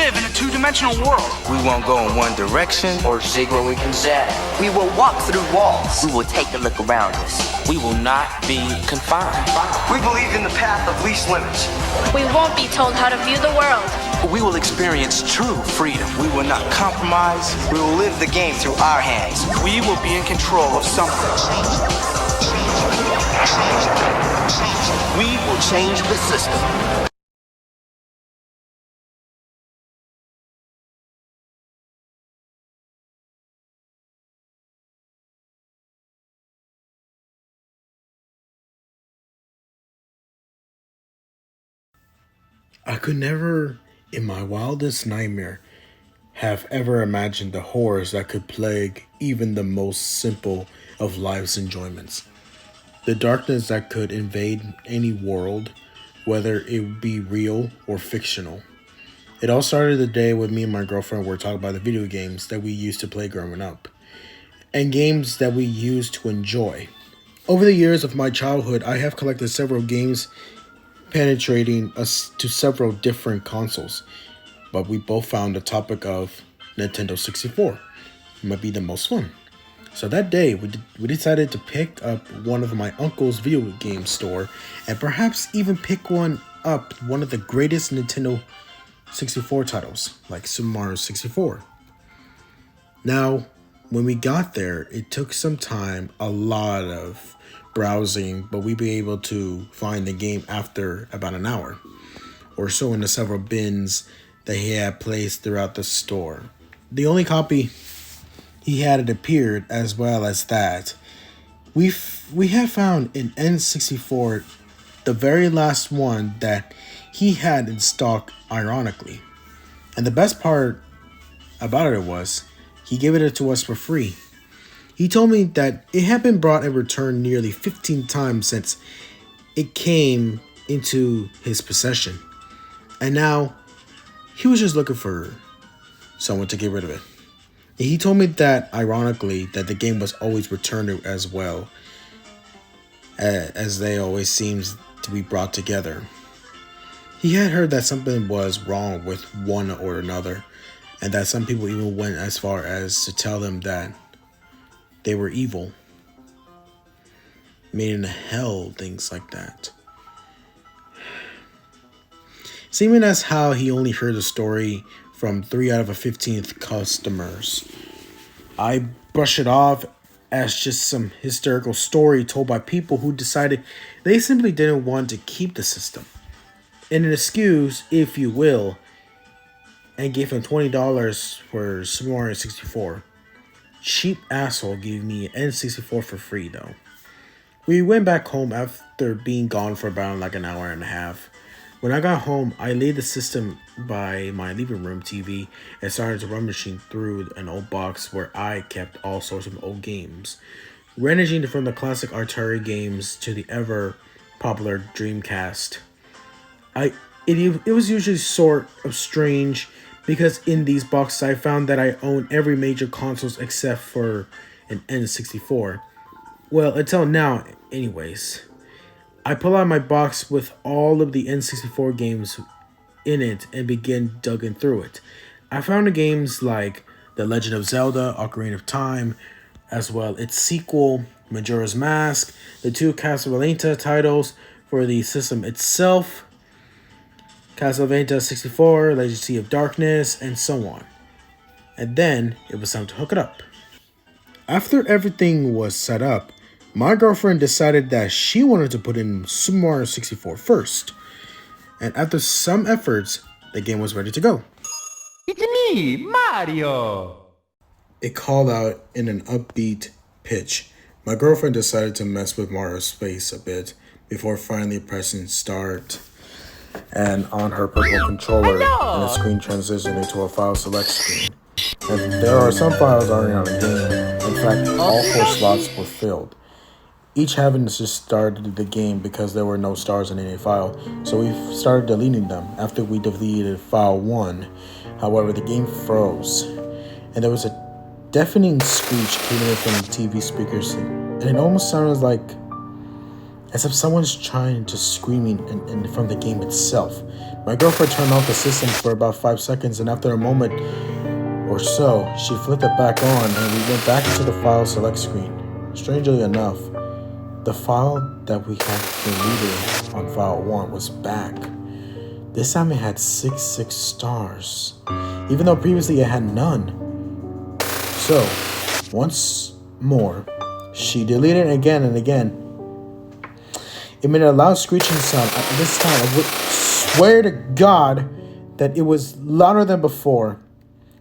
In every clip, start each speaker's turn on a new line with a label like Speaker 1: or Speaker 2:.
Speaker 1: live in a two-dimensional world.
Speaker 2: We won't go in one direction
Speaker 3: or zig where we can zag. We will walk through walls. We will take a look around us.
Speaker 2: We will not be confined.
Speaker 3: We believe in the path of least limits.
Speaker 4: We won't be told how to view the world.
Speaker 2: We will experience true freedom. We will not compromise.
Speaker 3: We will live the game through our hands.
Speaker 1: We will be in control of something.
Speaker 3: We will change the system.
Speaker 5: I could never, in my wildest nightmare, have ever imagined the horrors that could plague even the most simple of life's enjoyments. The darkness that could invade any world, whether it be real or fictional. It all started the day when me and my girlfriend were talking about the video games that we used to play growing up, and games that we used to enjoy. Over the years of my childhood, I have collected several games penetrating us to several different consoles, but we both found the topic of Nintendo 64 might be the most fun. So that day, we decided to pick up one of my uncle's video game store and perhaps even pick one of the greatest Nintendo 64 titles, like Super Mario 64. Now, when we got there, it took some time, a lot of browsing, but we'd be able to find the game after about an hour or so in the several bins that he had placed throughout the store. The only copy he had it appeared, as well as that we have found an N64, the very last one that he had in stock, ironically. And the best part about it was he gave it to us for free. He told me that it had been brought and returned nearly 15 times since it came into his possession. And now he was just looking for someone to get rid of it. And he told me that, ironically, that the game was always returned as well, as they always seems to be brought together. He had heard that something was wrong with one or another, and that some people even went as far as to tell them that they were evil, made in hell, things like that. Seeming as how he only heard the story from 3 out of 15 customers, I brush it off as just some hysterical story told by people who decided they simply didn't want to keep the system, and an excuse, if you will, and gave him $20 for Super Mario 64. Cheap asshole gave me an N64 for free though. We went back home after being gone for about like an hour and a half. When I got home, I laid the system by my living room TV and started to rummaging through an old box where I kept all sorts of old games, ranging from the classic Atari games to the ever popular Dreamcast. It was usually sort of strange because in these boxes I found that I own every major consoles except for an N64. Well, until now, anyways. I pull out my box with all of the N64 games in it and begin digging through it. I found the games like The Legend of Zelda, Ocarina of Time, as well its sequel, Majora's Mask, the 2 Castlevania titles for the system itself, Castlevania 64, Legacy of Darkness, and so on. And then it was time to hook it up. After everything was set up, my girlfriend decided that she wanted to put in Super Mario 64 first. And after some efforts, the game was ready to go.
Speaker 6: It's me, Mario!
Speaker 5: It called out in an upbeat pitch. My girlfriend decided to mess with Mario's face a bit before finally pressing start. And on her personal controller, and the screen transitioned into a file select screen. And there are some files already on the game. In fact, all 4 slots were filled, each having to just started the game because there were no stars in any file. So we started deleting them after we deleted file 1. However, the game froze, and there was a deafening screech coming from the TV speakers, and it almost sounded like as if someone's trying to screaming from the game itself, My girlfriend turned off the system for about 5 seconds, and after a moment or so, she flipped it back on and we went back into the file select screen. Strangely enough, the file that we had deleted on file 1 was back. This time it had 6 stars, even though previously it had none. So, once more, she deleted it again and again. It made a loud screeching sound. This time, I would swear to God that it was louder than before,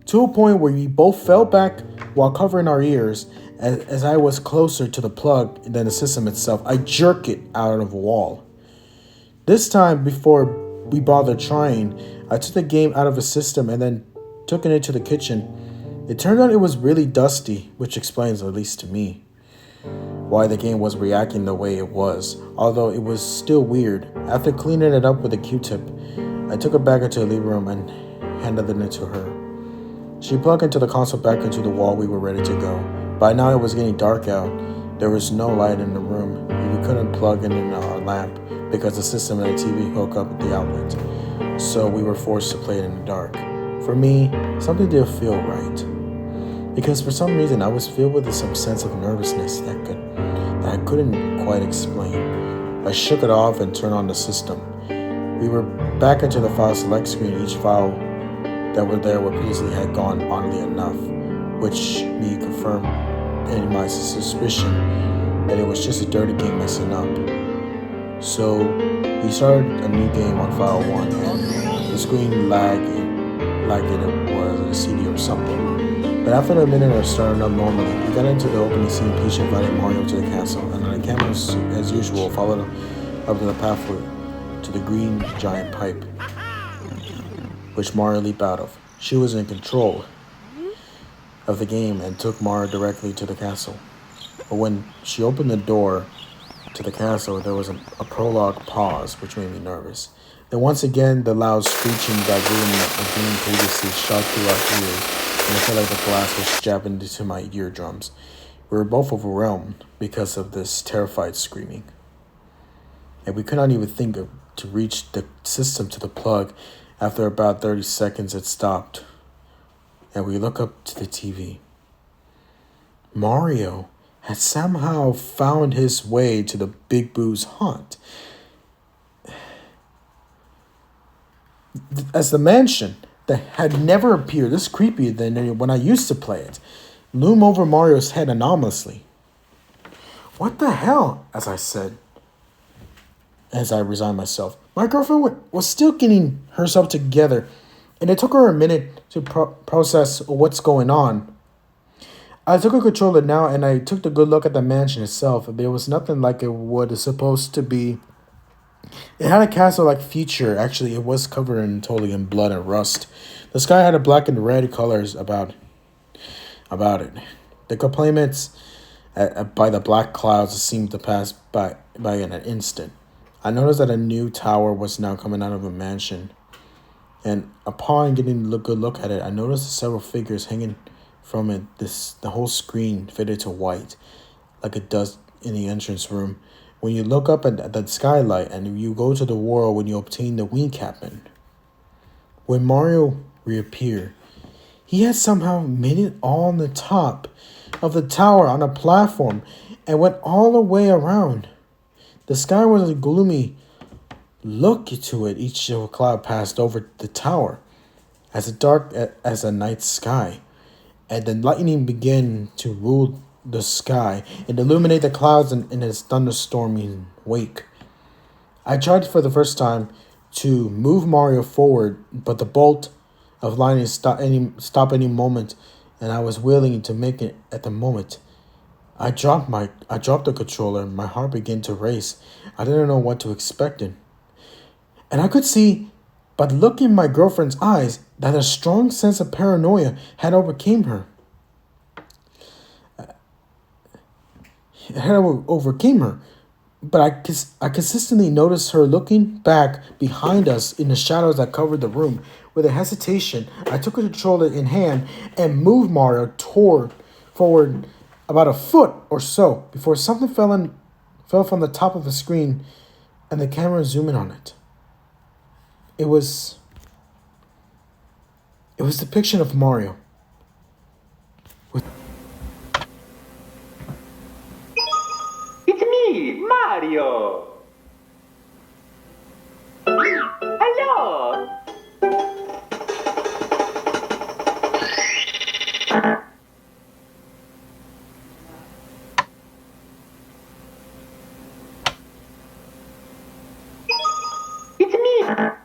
Speaker 5: to a point where we both fell back while covering our ears. As I was closer to the plug than the system itself, I jerked it out of the wall. This time, before we bothered trying, I took the game out of the system and then took it into the kitchen. It turned out it was really dusty, which explains, at least to me, why the game was reacting the way it was, although it was still weird. After cleaning it up with a Q-tip, I took it back into the living room and handed it to her. She plugged into the console back into the wall. We were ready to go. By now it was getting dark out. There was no light in the room. We couldn't plug in our lamp because the system and the TV hook up at the outlet. So we were forced to play it in the dark. For me, something didn't feel right. Because for some reason I was filled with some sense of nervousness that I couldn't quite explain. I shook it off and turned on the system. We were back into the file select screen. Each file that were there were previously had gone oddly enough, which me confirmed in my suspicion that it was just a dirty game messing up. So we started a new game on file 1 and the screen lagged it was a CD or something. But after a minute of starting up normally, we got into the opening scene. Peach invited Mario to the castle, and the camera, as usual, followed up to the pathway to the green giant pipe, which Mario leaped out of. She was in control of the game and took Mario directly to the castle. But when she opened the door to the castle, there was a prologue pause, which made me nervous. Then once again, the loud screeching that ruined the game previously shot through our ears, and it felt like the glass was jabbing into my eardrums. We were both overwhelmed because of this terrified screaming. And we could not even think to reach the system to the plug. After about 30 seconds, it stopped. And we look up to the TV. Mario had somehow found his way to the Big Boo's haunt. As the mansion that had never appeared this creepy than when I used to play it loomed over Mario's head anomalously. What the hell? As I said, as I resigned myself. My girlfriend was still getting herself together, and it took her a minute to process what's going on. I took a controller now, and I took a good look at the mansion itself. There was nothing like it was supposed to be. It had a castle-like feature. Actually, it was covered totally in blood and rust. The sky had a black and red colors about it. The complaints by the black clouds seemed to pass by in an instant. I noticed that a new tower was now coming out of the mansion. And upon getting a good look at it, I noticed several figures hanging from it. The whole screen faded to white, like it does in the entrance room. When you look up at the skylight and you go to the world when you obtain the wing cabin. When Mario reappeared, he had somehow made it all on the top of the tower on a platform and went all the way around. The sky was a gloomy look to it. Each cloud passed over the tower as dark as a night sky, and the lightning began to rule the sky and illuminate the clouds in its thunderstorming wake. I tried for the first time to move Mario forward, but the bolt of lightning stopped any moment, and I was willing to make it at the moment. I dropped the controller. My heart began to race. I didn't know what to expect, and I could see by the look in my girlfriend's eyes that a strong sense of paranoia had overcame her. But I consistently noticed her looking back behind us in the shadows that covered the room. With a hesitation, I took a controller in hand and moved Mario forward about a foot or so before something fell from the top of the screen and the camera zoomed in on it. It was depiction of Mario.
Speaker 6: It's me, Mario. Hello. It's me.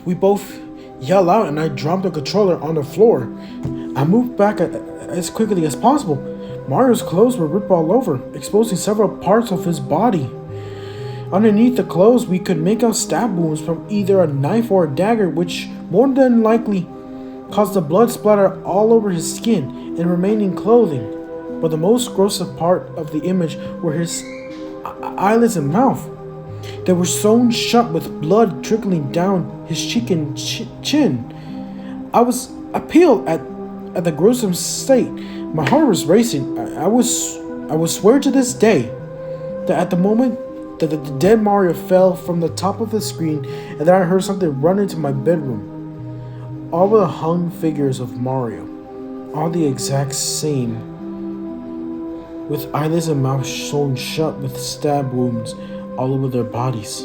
Speaker 5: We both yell out and I drop the controller on the floor. I moved back as quickly as possible. Mario's clothes were ripped all over, exposing several parts of his body. Underneath the clothes, we could make out stab wounds from either a knife or a dagger, which more than likely caused the blood splatter all over his skin and remaining clothing. But the most gruesome part of the image were his eyelids and mouth. They were sewn shut with blood trickling down his cheek and chin. I was appalled at the gruesome state. My heart was racing. I would swear to this day that at the moment that the dead Mario fell from the top of the screen and then I heard something run into my bedroom. All the hung figures of Mario, all the exact same, with eyelids and mouth sewn shut with stab wounds all over their bodies.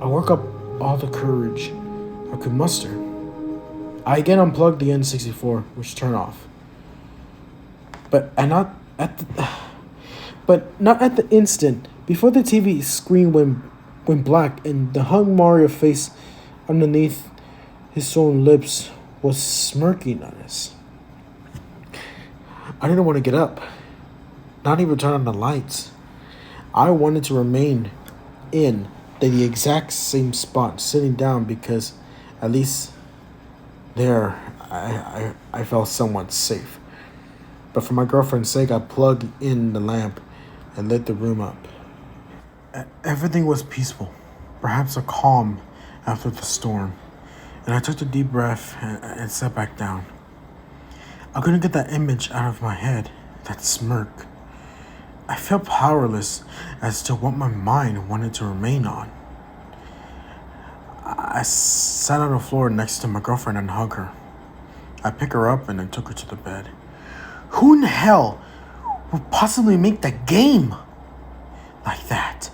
Speaker 5: I work up all the courage I could muster. I again unplugged the N64, which turned off. But not at the instant before the TV screen went black and the hung Mario face underneath his own lips was smirking at us. I didn't want to get up, not even turn on the lights. I wanted to remain in the exact same spot, sitting down, because at least there I felt somewhat safe. But for my girlfriend's sake, I plugged in the lamp and lit the room up. Everything was peaceful, perhaps a calm after the storm, and I took a deep breath and sat back down. I couldn't get that image out of my head, that smirk. I felt powerless as to what my mind wanted to remain on. I sat on the floor next to my girlfriend and hugged her. I picked her up and I took her to the bed. Who in hell would possibly make that game like that?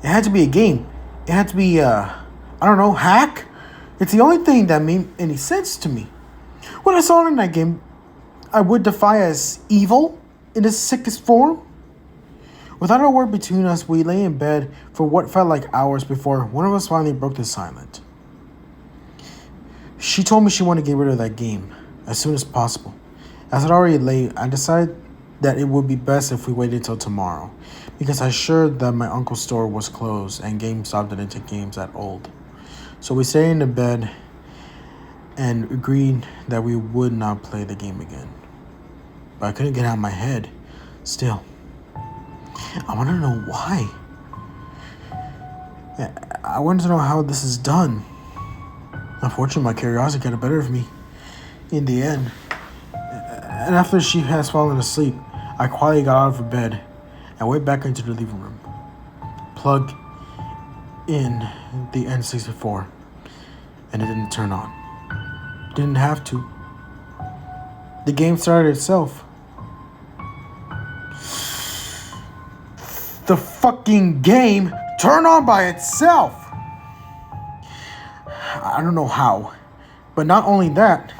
Speaker 5: It had to be a game. It had to be, hack? It's the only thing that made any sense to me. When I saw it in that game, I would defy as evil in its sickest form. Without a word between us, we lay in bed for what felt like hours before one of us finally broke the silence. She told me she wanted to get rid of that game as soon as possible. As it already late, I decided that it would be best if we waited until tomorrow. because I assured that my uncle's store was closed and GameStop didn't take games that old. So we stayed in the bed and agreed that we would not play the game again. But I couldn't get out of my head. Still, I want to know why. I wanted to know how this is done. Unfortunately, my curiosity got the better of me in the end. And after she has fallen asleep, I quietly got out of bed and went back into the living room. Plugged in the N64, and it didn't turn on. Didn't have to. The game started itself. The fucking game turned on by itself. I don't know how, but not only that,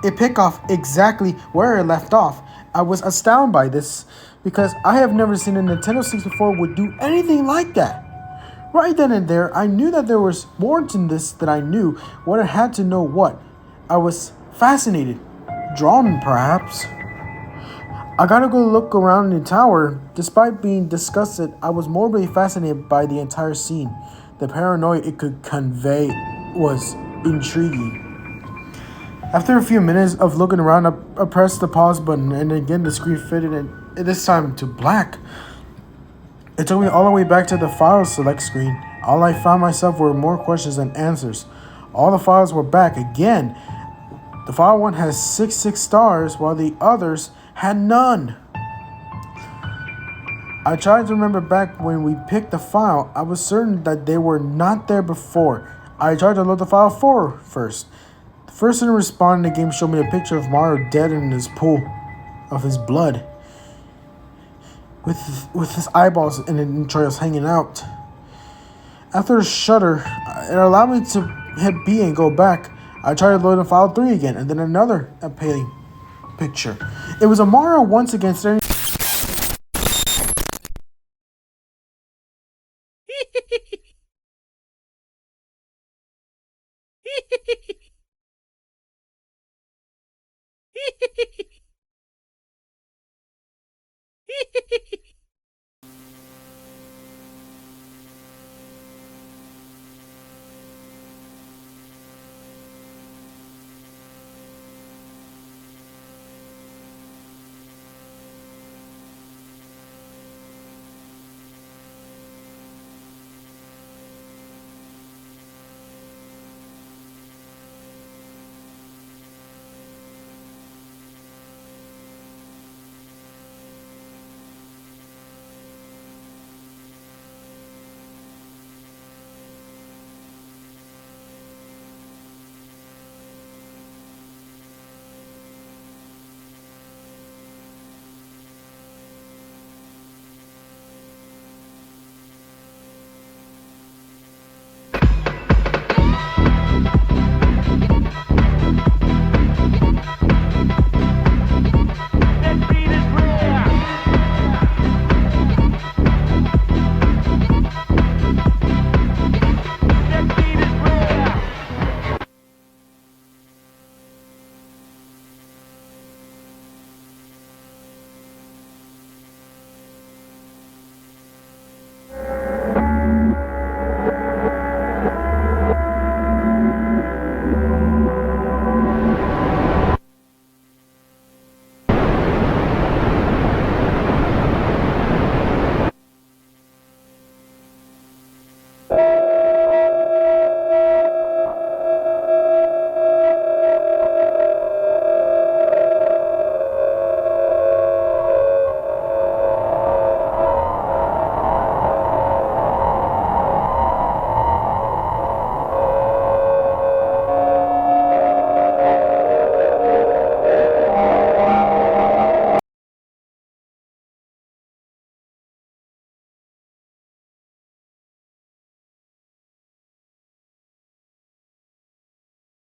Speaker 5: it picked off exactly where it left off. I was astounded by this because I have never seen a Nintendo 64 would do anything like that. Right then and there, I knew that there was more to this than I knew. What I had to know what. I was fascinated, drawn perhaps. I gotta go look around the tower. Despite being disgusted, I was morbidly fascinated by the entire scene. The paranoia it could convey was intriguing. After a few minutes of looking around, I pressed the pause button, and again the screen faded, and this time to black. It took me all the way back to the file select screen. All I found myself were more questions than answers. All the files were back again. The file one has 6 stars, while the others had none. I tried to remember back when we picked the file. I was certain that they were not there before. I tried to load the file 4 first. The first thing to respond in the game showed me a picture of Mario dead in his pool of his blood, with his eyeballs and entrails hanging out. After a shudder, it allowed me to hit B and go back. I tried to load in file 3 again, and then another appealing picture. It was a Mario once again staring.